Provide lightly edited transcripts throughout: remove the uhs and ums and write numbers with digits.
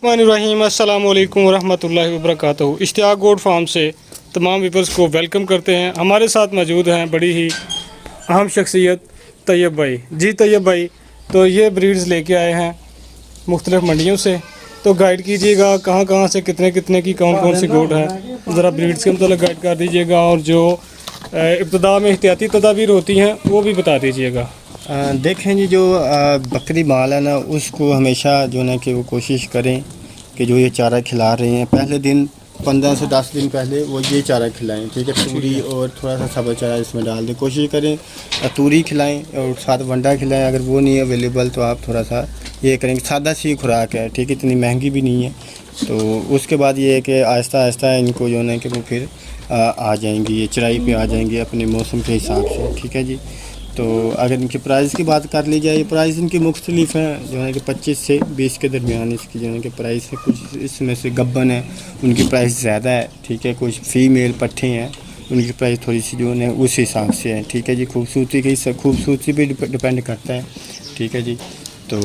बिस्मिल्लाहिर्रहमानिर्रहीम अस्सलाम वालेकुम वरहमतुल्लाहि वबरकातुहू। इश्तियाक गोट फार्म से तमाम व्यूअर्स को वेलकम करते हैं। हमारे साथ मौजूद हैं बड़ी ही अहम शख्सियत तैयब भाई। जी तैयब भाई, तो ये ब्रीड्स लेके आए हैं मुख्तलिफ़ मंडियों से, तो गाइड कीजिएगा कहाँ कहाँ से कितने कितने की कौन कौन सी गोट है, ज़रा ब्रीड्स के मतलब गाइड कर दीजिएगा और जो इब्तदा में एहतियाती तदाबीर होती हैं वो भी बता दीजिएगा। देखें जी, जो बकरी माल है ना, उसको हमेशा जो है कि वो कोशिश करें कि जो ये चारा खिला रहे हैं पहले दिन 15 से 10 दिन पहले वो ये चारा खिलाएं, ठीक है। तूरी और थोड़ा सा सब्ज़ चारा इसमें डाल दें, कोशिश करें तूरी खिलाएं और साथ वंडा खिलाएं। अगर वो नहीं अवेलेबल तो आप थोड़ा सा ये करेंगे, सादा सी खुराक है, ठीक है, इतनी महंगी भी नहीं है। तो उसके बाद ये है कि आहिस्ता आहिस्ता इनको जो है कि वो फिर आ जाएंगी, ये चराई पे आ जाएंगे अपने मौसम के हिसाब से, ठीक है जी। तो अगर इनकी प्राइस की बात कर ली जाए, प्राइस इनकी मुख्तलिफ हैं, जो है कि 25 से 20 के दरमियान इसकी जो है कि प्राइस है। कुछ इसमें से गब्बन है, उनकी प्राइस ज़्यादा है, ठीक है। कुछ फ़ीमेल पट्ठे हैं, उनकी प्राइस थोड़ी सी जो है उस हिसाब से है, ठीक है जी। खूबसूरती पे डिपेंड करता है, ठीक है जी। तो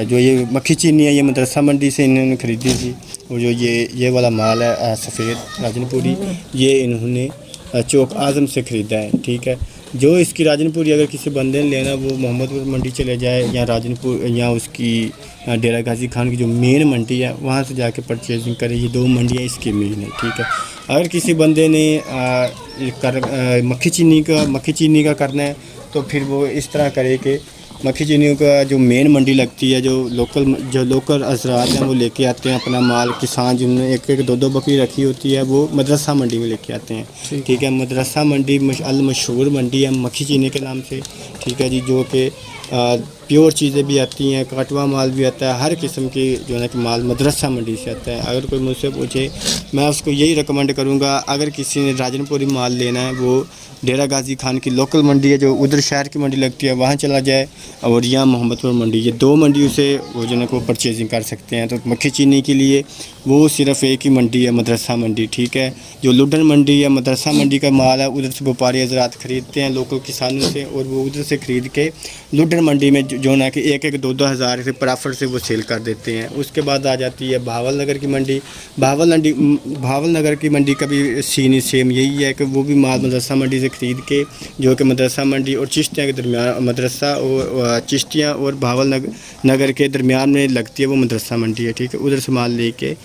जो ये मक्खी चीनी है, ये मदरसा मंडी से इन्होंने ख़रीदी थी। और जो ये वाला माल है सफ़ेद राजनपुरी, ये इन्होंने चौक आज़म से ख़रीदा है, ठीक है। जो इसकी राजनपुरी अगर किसी बंदे ने लेना, वो मोहम्मदपुर मंडी चले जाए या राजनपुर या उसकी डेरा गाजी खान की जो मेन मंडी है वहाँ से जाके परचेजिंग करे। ये दो मंडियाँ इसकी मेन है, ठीक है। अगर किसी बंदे ने मक्खी चीनी का करना है तो फिर वो इस तरह करे कि मक्खी चीनी का जो मेन मंडी लगती है, जो लोकल हज़रात हैं वो लेके आते हैं अपना माल। किसान जिन्होंने एक एक दो बकरी रखी होती है वो मदरसा मंडी में लेके आते हैं, ठीक है। मदरसा मंडी मशहूर मंडी है मक्खी चीनी के नाम से, ठीक है जी। जो कि प्योर चीज़ें भी आती हैं, काटवा माल भी आता है, हर किस्म की जो है कि माल मदरसा मंडी से आता है। अगर कोई मुझसे पूछे, मैं उसको यही रिकमेंड करूँगा, अगर किसी ने राजनपुरी माल लेना है वो डेरा गाजी खान की लोकल मंडी है, जो उधर शहर की मंडी लगती है, वहाँ चला जाए। और यहाँ मोहम्मदपुर मंडी, ये दो मंडियों से वो जो है वो परचेजिंग कर सकते हैं। तो मक्खी चीनी के लिए वो सिर्फ़ एक ही मंडी है, मदरसा मंडी, ठीक है। जो लुडन मंडी है, मदरसा मंडी का माल है, उधर से व्यापारी हज़रात ख़रीदते हैं लोकल किसानों से, और वो उधर से ख़रीद के लुडन मंडी में जो ना कि एक दो हज़ार से प्रॉफिट से वो सेल कर देते हैं। उसके बाद आ जाती है बहावल नगर की मंडी। बहावल नगर की मंडी का भी सीन सेम यही है कि वो भी माल मदरसा मंडी से ख़रीद के, जो कि मदरसा मंडी और चिश्तियाँ के दरमियान, मदरसा और चिश्तियाँ और बहावल नगर के दरमियान में लगती है वो मदरसा मंडी है, ठीक है। उधर से माल लेके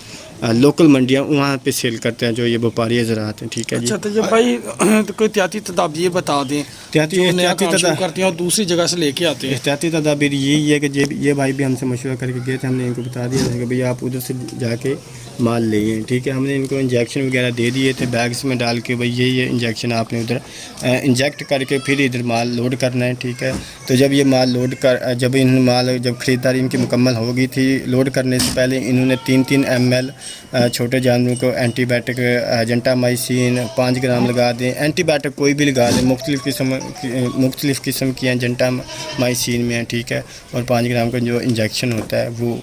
लोकल मंडियाँ वहाँ पे सेल करते हैं जो ये व्यापारी हज़रात हैं, ठीक है जी। अच्छा तो जब भाई तो कोई एहतियाती तदाबीर बता दें, एहतियाती तदाबीर करते हैं और दूसरी जगह से लेके आते हैं। एहतियाती तदाबीर यही है कि ये भाई भी हमसे मशवरा करके गए थे, हमने इनको बता दिया था कि भैया आप उधर से जाके माल लें, ठीक है। हमने इनको इंजेक्शन वगैरह दे दिए थे बैग्स में डाल के, भाई ये इंजेक्शन आपने उधर इंजेक्ट करके फिर इधर माल लोड करना है, ठीक है। तो जब ये माल जब ख़रीदारी इनकी मुकम्मल हो गई थी, लोड करने से पहले इन्होंने 3-3 ml छोटे जानवरों को एंटीबायोटिक जेंटामाइसिन 5 ग्राम लगा दें। एंटीबायोटिक कोई भी लगा दें, मुख्तलिफ़ किस्म की जेंटामाइसिन में है, ठीक है। और 5 ग्राम का जो इंजेक्शन होता है वो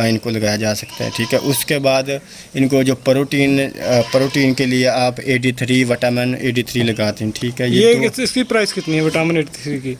इनको लगाया जा सकता है, ठीक है। उसके बाद इनको जो प्रोटीन के लिए आप विटामिन 83 लगाते हैं, ठीक है। ये तो इसकी प्राइस कितनी है विटामिन 83 की?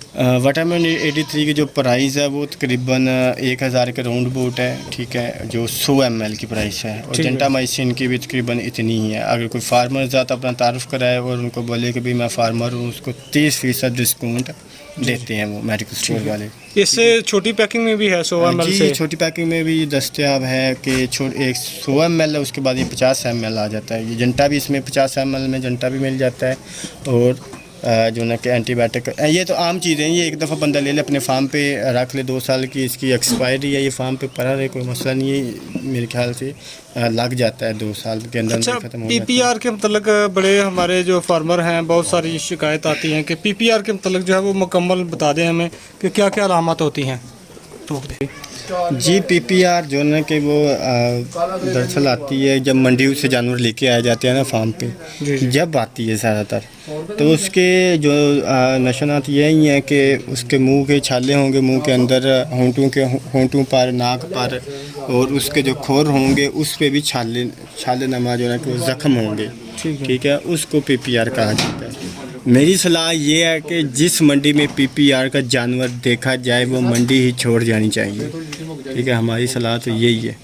विटामिन 83 की जो प्राइस है वो तकरीबन 1000 के राउंड बोट है, ठीक है, जो 100 ml की प्राइस है। और जेंटामाइसिन की भी तकरीबन इतनी ही है। अगर कोई फार्मर ज़्यादा अपना तारुफ कराए और उनको बोले कि भाई मैं फार्मर हूँ, उसको 30% डिस्काउंट देते हैं वो मेडिकल स्टोर वाले। इससे छोटी पैकिंग में भी है 100 ml से? छोटी पैकिंग में भी दस्तयाब है कि एक 100 ml है, उसके बाद ये 50 ml आ जाता है। ये जंटा भी इसमें 50 ml में जंटा भी मिल जाता है। और जो ना कि एंटीबायोटिक, ये तो आम चीज़ें हैं। ये एक दफ़ा बंदा ले ले अपने फार्म पे रख ले, 2 साल की इसकी एक्सपायरी है, ये फार्म पे पड़ा रहे, कोई मसला नहीं है। मेरे ख्याल से लग जाता है 2 साल के अंदर खत्म हो जाता है। पीपीआर के मतलब बड़े हमारे जो फार्मर हैं बहुत सारी शिकायत आती हैं कि पीपीआर के मतलब जो है वो मुकम्मल बता दें हमें कि क्या क्या अलामत होती हैं। जी, पीपीआर जो है कि वो दरअसल आती है जब मंडियों से जानवर लेके आए जाते हैं ना फार्म पे, जब आती है ज़्यादातर। तो उसके जो निशानात यही हैं कि उसके मुंह के छाले होंगे, मुंह के अंदर होंठों पर, नाक पर, और उसके जो खोर होंगे उस पे भी छाले नमा जो है कि वो ज़ख्म होंगे, ठीक है। उसको पीपीआर कहा जाता है। मेरी सलाह ये है कि जिस मंडी में पीपीआर का जानवर देखा जाए वो मंडी ही छोड़ जानी चाहिए, ठीक है। हमारी सलाह तो यही है।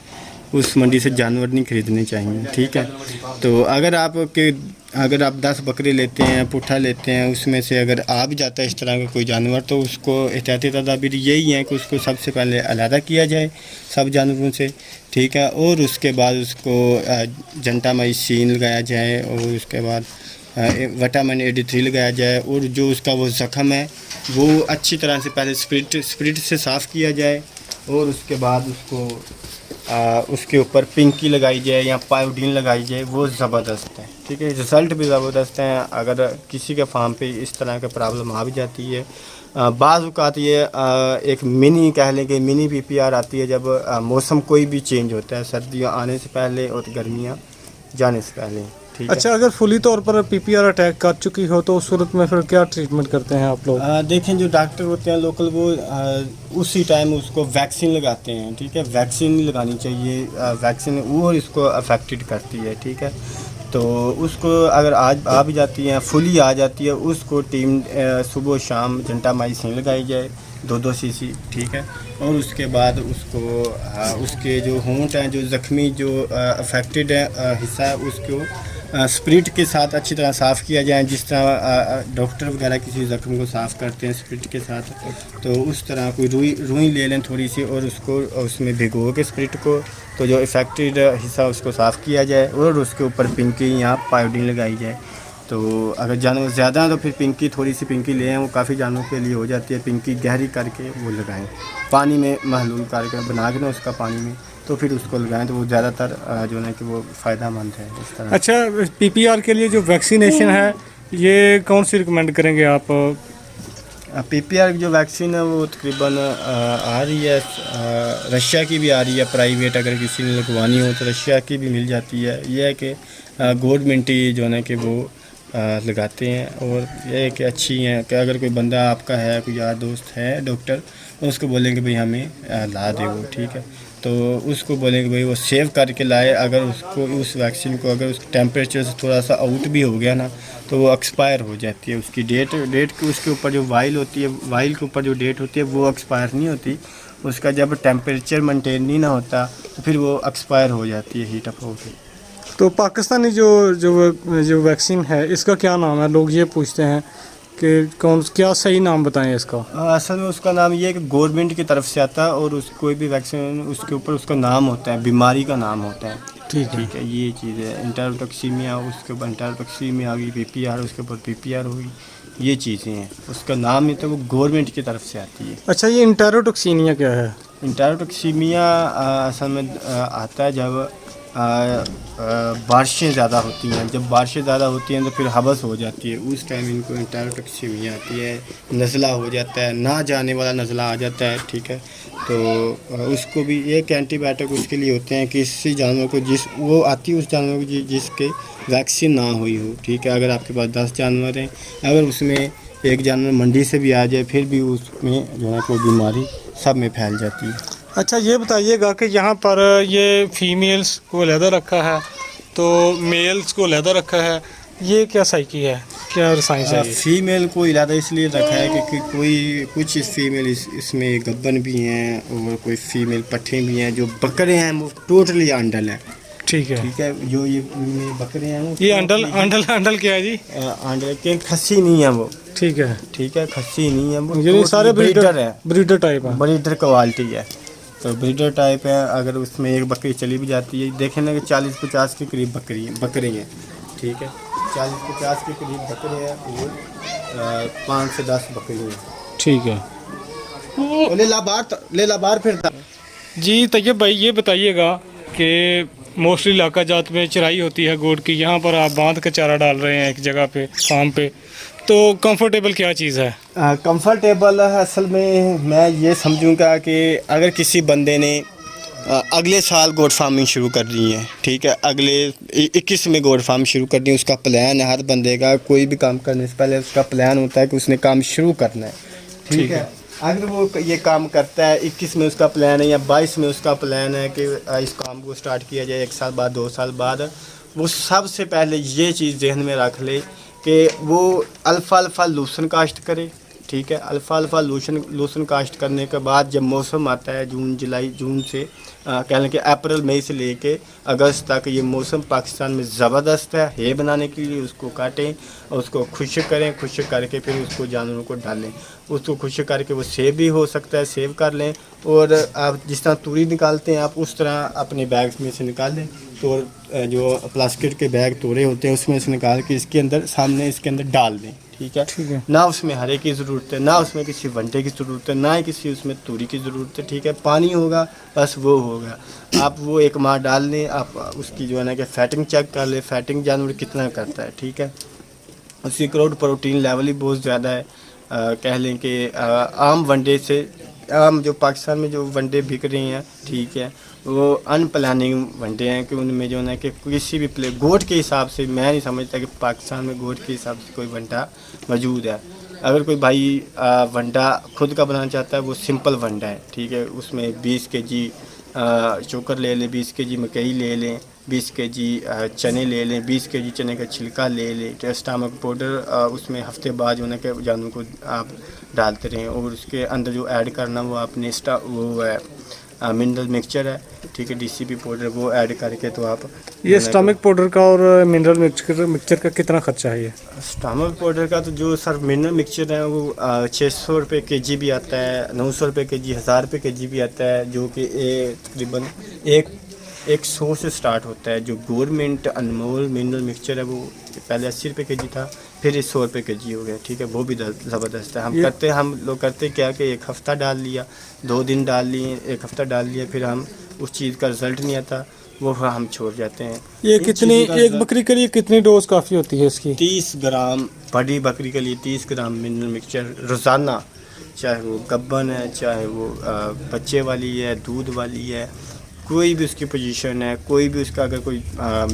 उस मंडी से जानवर नहीं खरीदने चाहिए, ठीक है। तो अगर आप 10 बकरे लेते हैं, पुट्ठा लेते हैं, उसमें से अगर आ भी जाता है इस तरह का कोई जानवर, तो उसको एहतियाती तदाबीर यही है कि उसको सबसे पहले अलहदा किया जाए सब जानवरों से, ठीक है। और उसके बाद उसको जेंटामाइसिन लगाया जाए, और उसके बाद विटामिन A-D3 लगाया जाए, और जो उसका वो ज़ख़म है वो अच्छी तरह से पहले स्पिरिट से साफ़ किया जाए, और उसके बाद उसके ऊपर पिंकी लगाई जाए या पायोडीन लगाई जाए। वो ज़बरदस्त है, ठीक है। रिज़ल्ट भी ज़बरदस्त हैं। अगर किसी के फार्म पे इस तरह का प्रॉब्लम आ भी जाती है, बाज़ औक़ात ये एक मिनी कह लें कि मिनी PPR आती है जब मौसम कोई भी चेंज होता है, सर्दियाँ आने से पहले और गर्मियाँ जाने से पहले, ठीक है। अच्छा, अगर फुली तौर पर PPR अटैक कर चुकी हो तो उस सूरत में फिर क्या ट्रीटमेंट करते हैं आप लोग? देखें, जो डॉक्टर होते हैं लोकल, वो उसी टाइम उसको वैक्सीन लगाते हैं, ठीक है। वैक्सीन लगानी चाहिए, वैक्सीन वो इसको अफेक्टेड करती है, ठीक है। तो उसको अगर आज आ भी जाती है, फुली आ जाती है, उसको टीम सुबह शाम जेंटामाइसिन लगाई जाए 2-2 सीसी, ठीक है। और उसके बाद उसको उसके जो होंठ हैं, जो ज़ख्मी जो अफेक्टेड है हिस्सा है, उसको स्पिरिट के साथ अच्छी तरह साफ़ किया जाए, जिस तरह डॉक्टर वगैरह किसी ज़ख्म को साफ़ करते हैं स्पिरिट के साथ। तो उस तरह कोई रुई ले लें थोड़ी सी, और उसको उसमें भिगो के स्पिरिट को, तो जो इफ़ेक्टेड हिस्सा उसको साफ़ किया जाए, और उसके ऊपर पिंकी या पायोडीन लगाई जाए। तो अगर जानवर ज़्यादा हैं तो फिर पिंकी, थोड़ी सी पिंकी ले आएँ, वो काफ़ी जानवरों के लिए हो जाती है। पिंकी गहरी करके वो लगाएं, पानी में महलूल करके बना के ना उसका पानी में, तो फिर उसको लगाएं, तो वो ज़्यादातर जो है कि वो फ़ायदेमंद है इस तरह। अच्छा, PPR के लिए जो वैक्सीनेशन है ये कौन सी रिकमेंड करेंगे आप? PPR की जो वैक्सीन है वो तकरीबन आ रही है, रशिया की भी आ रही है प्राइवेट, अगर किसी ने लगवानी हो तो रशिया की भी मिल जाती है। यह है कि गवर्नमेंट ही जो है कि वो लगाते हैं, और यह है कि अच्छी हैं कि अगर कोई बंदा आपका है, कोई यार दोस्त है डॉक्टर, उसको बोलेंगे भाई हमें ला दे वो, ठीक है। तो उसको बोलेंगे भाई वो सेव करके लाए। अगर उसको उस वैक्सीन को अगर उस टेम्परेचर से थोड़ा सा आउट भी हो गया ना, तो वो एक्सपायर हो जाती है। उसकी डेट की उसके ऊपर जो वाइल होती है, वाइल के ऊपर जो डेट होती है वो एक्सपायर नहीं होती। उसका जब टेम्परेचर मेंटेन नहीं ना होता तो फिर वो एक्सपायर हो जाती है हीट अप होकर। तो पाकिस्तानी जो जो जो वैक्सीन है इसका क्या नाम है? लोग ये पूछते हैं कि क्या सही नाम बताएं इसका? असल में उसका नाम ये है कि गवर्नमेंट की तरफ से आता है, और उस कोई भी वैक्सीन उसके ऊपर उसका नाम होता है, बीमारी का नाम होता है, ठीक है। ये चीज़ है। इंटेरोटॉक्सीमिया, उसके ऊपर इंटेरोटॉक्सीमिया होगी, PPR उसके ऊपर PPR होगी, ये चीज़ें हैं। उसका नाम नहीं तो वो गवर्नमेंट की तरफ से आती है। अच्छा, ये इंटेरोटॉक्सीनिया क्या है? इंटेरोटॉक्सीमिया असल में आता है जब बारिशें ज़्यादा होती हैं। जब बारिशें ज़्यादा होती हैं तो फिर हवस हो जाती है, उस टाइम इनको इंटेरोटॉक्सीमिया आती है। नज़ला हो जाता है, ना जाने वाला नज़ला आ जाता है, ठीक है। तो उसको भी एक एंटीबायोटिक उसके लिए होते हैं कि किसी जानवर को वो आती है उस जानवर को जिसके वैक्सीन ना हुई हो, ठीक है। अगर आपके पास 10 जानवर हैं, अगर उसमें एक जानवर मंडी से भी आ जाए, फिर भी उसमें जो है कोई बीमारी सब में फैल जाती है। अच्छा, ये बताइएगा कि यहाँ पर ये फीमेल्स को अलहदा रखा है तो मेल्स को अलहदा रखा है, ये क्या साइकी है, क्या साइंस है? फीमेल को इलादा इसलिए रखा है कि कोई कुछ फीमेल इसमें गब्बन भी हैं, और कोई फीमेल पट्ठे भी हैं। जो बकरे हैं वो टोटली अंडल हैं, ठीक है। ठीक है। जो ये बकरे हैं वो ये अंडल क्या है जी? अंडल के खस्सी नहीं है वो, ठीक है। ठीक है, खस्सी नहीं है वो, ये सारे ब्रीडर है, ब्रीडर टाइप है, ब्रीडर क्वालिटी है। तो ब्रीडर टाइप है। अगर उसमें एक बकरी चली भी जाती है, देखें ना कि 40-50 के करीब बकरी हैं, ठीक है। 40-50 के करीब बकरे हैं, और 5 से 10 बकरी हैं, ठीक है। ले लाबार फिर जी तैयब भाई, ये बताइएगा कि मोस्टली इलाका जात में चराई होती है गोट की, यहाँ पर आप बांध के चारा डाल रहे हैं एक जगह पे फार्म पे, तो कंफर्टेबल क्या चीज़ है? कंफर्टेबल असल में मैं ये समझूंगा कि अगर किसी बंदे ने अगले साल गोट फार्मिंग शुरू कर दी है, ठीक है, अगले 21 में गोट फार्म शुरू कर दी, उसका प्लान है। हर बंदे का कोई भी काम करने से पहले उसका प्लान होता है कि उसने काम शुरू करना है, ठीक है। अगर वो ये काम करता है, 21 में उसका प्लान है या 22 में उसका प्लान है कि इस काम को स्टार्ट किया जाए 1 साल बाद 2 साल बाद, वो सबसे पहले ये चीज़ जहन में रख ले कि वो अल्फ़ा लूसन काश्त करे, ठीक है। अल्फ़ा लोशन काश्त करने के बाद जब मौसम आता है जून से कह लें कि अप्रैल मई से लेके अगस्त तक, ये मौसम पाकिस्तान में ज़बरदस्त है बनाने के लिए। उसको काटें और उसको खुश्क करें, खुश्क करके फिर उसको जानवरों को डालें। उसको खुश्क करके वो सेव भी हो सकता है, सेव कर लें। और आप जिस तरह तूरी निकालते हैं आप उस तरह अपने बैग में से निकाल लें। तो जो प्लास्टिक के बैग तोड़े होते हैं उसमें से निकाल के इसके अंदर डाल दें। ठीक है। ना उसमें हरे की ज़रूरत है, ना उसमें किसी वंटे की ज़रूरत है, ना ही किसी उसमें तूरी की ज़रूरत है। ठीक है। पानी होगा बस वो होगा। आप वो एक माह डाल लें। आप उसकी जो है ना कि फैटिंग चेक कर लें, फैटिंग जानवर कितना करता है। ठीक है। उसकी क्राउड प्रोटीन लेवल ही बहुत ज़्यादा है। कह लें कि आम वनडे से आम जो पाकिस्तान में जो वनडे बिक रही हैं, ठीक है, वो अनप्लानिंग वनडे हैं कि उनमें जो है ना कि किसी भी प्ले गोट के हिसाब से मैं नहीं समझता कि पाकिस्तान में गोट के हिसाब से कोई वनडा मौजूद है। अगर कोई भाई वनडा खुद का बनाना चाहता है वो सिंपल वनडा है। ठीक है। उसमें 20 केजी चोकर ले लें, 20 केजी मकई ले लें, 20 केजी चने ले लें, 20 केजी चने का छिलका ले लें। स्टमक पाउडर उसमें हफ्ते बाद जो है ना कि जानवर को आप डालते रहें। और उसके अंदर जो ऐड करना वो आपने वो है मिनरल मिक्सचर है। ठीक है। DCP पाउडर वो ऐड करके तो आप ये स्टमक पाउडर का और मिनरल मिक्सचर का कितना खर्चा है? ये स्टमक पाउडर का तो जो सर मिनरल मिक्सचर है वो 600 रुपये kg भी आता है, 900 रुपये kg, 1000 रुपये kg भी आता है, जो कि तकरीबन 100 से स्टार्ट होता है। जो गवर्नमेंट अनमोल मिनरल मिक्सचर है वो पहले 80 रुपये kg था, फिर ये 100 रुपये kg हो गया। ठीक है। वो भी ज़बरदस्त है। हम लोग करते क्या कि एक हफ़्ता डाल लिया, 2 दिन डाल लिए, एक हफ़्ता डाल लिया, फिर हम उस चीज़ का रिज़ल्ट नहीं आता वो हम छोड़ जाते हैं। ये कितनी एक बकरी के लिए कितनी डोज काफ़ी होती है इसकी? 30 ग्राम बड़ी बकरी के लिए 30 ग्राम मिनरल मिक्सचर रोज़ाना, चाहे वो गब्बन है, चाहे वो बच्चे वाली है, दूध वाली है, कोई भी उसकी पोजीशन है, कोई भी उसका अगर कोई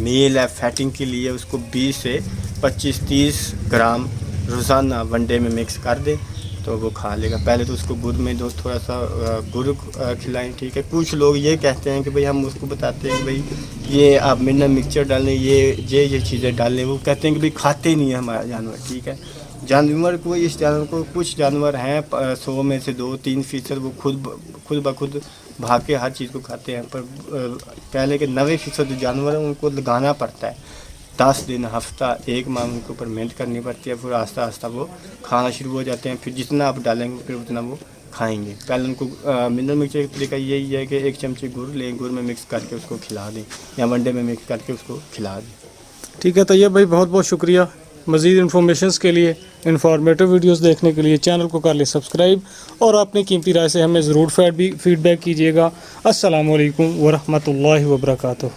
मेल है फैटिंग के लिए, उसको 20 से 25-30 ग्राम रोज़ाना वनडे में मिक्स कर दें तो वो खा लेगा। पहले तो उसको गुड़ में थोड़ा सा गुड़ खिलाएं। ठीक है। कुछ लोग ये कहते हैं कि भाई हम उसको बताते हैं कि भाई ये आप मिनरल मिक्सचर डालें, ये चीज़ें डालें। वो कहते हैं कि भाई खाते नहीं है हमारा जानवर। ठीक है। जानवर को इस जानवर को कुछ जानवर हैं 100 में से 2-3% वो खुद ब खुद भाग के हर चीज़ को खाते हैं। पर पहले के 90% जो जानवर हैं उनको लगाना पड़ता है 10 दिन, हफ्ता, 1 माह उनके ऊपर मेहनत करनी पड़ती है। फिर आस्ता आस्ता वो खाना शुरू हो जाते हैं। फिर जितना आप डालेंगे फिर उतना वो खाएंगे। पहले उनको मिनरल मिक्सचर का तरीका यही है कि 1 चमची गुड़ लें, गुड़ में मिक्स करके उसको खिला दें या वनडे में मिक्स करके उसको खिला दें। ठीक है तैयब भाई, बहुत बहुत शुक्रिया। मज़ीद इन्फॉर्मेशंस के लिए, इन्फॉर्मेटिव वीडियोस देखने के लिए चैनल को कर लें सब्सक्राइब और अपनी कीमती राय से हमें ज़रूर फीडबैक कीजिएगा। अस्सलामु अलैकुम वरहमतुल्लाहि वबरकातुहू।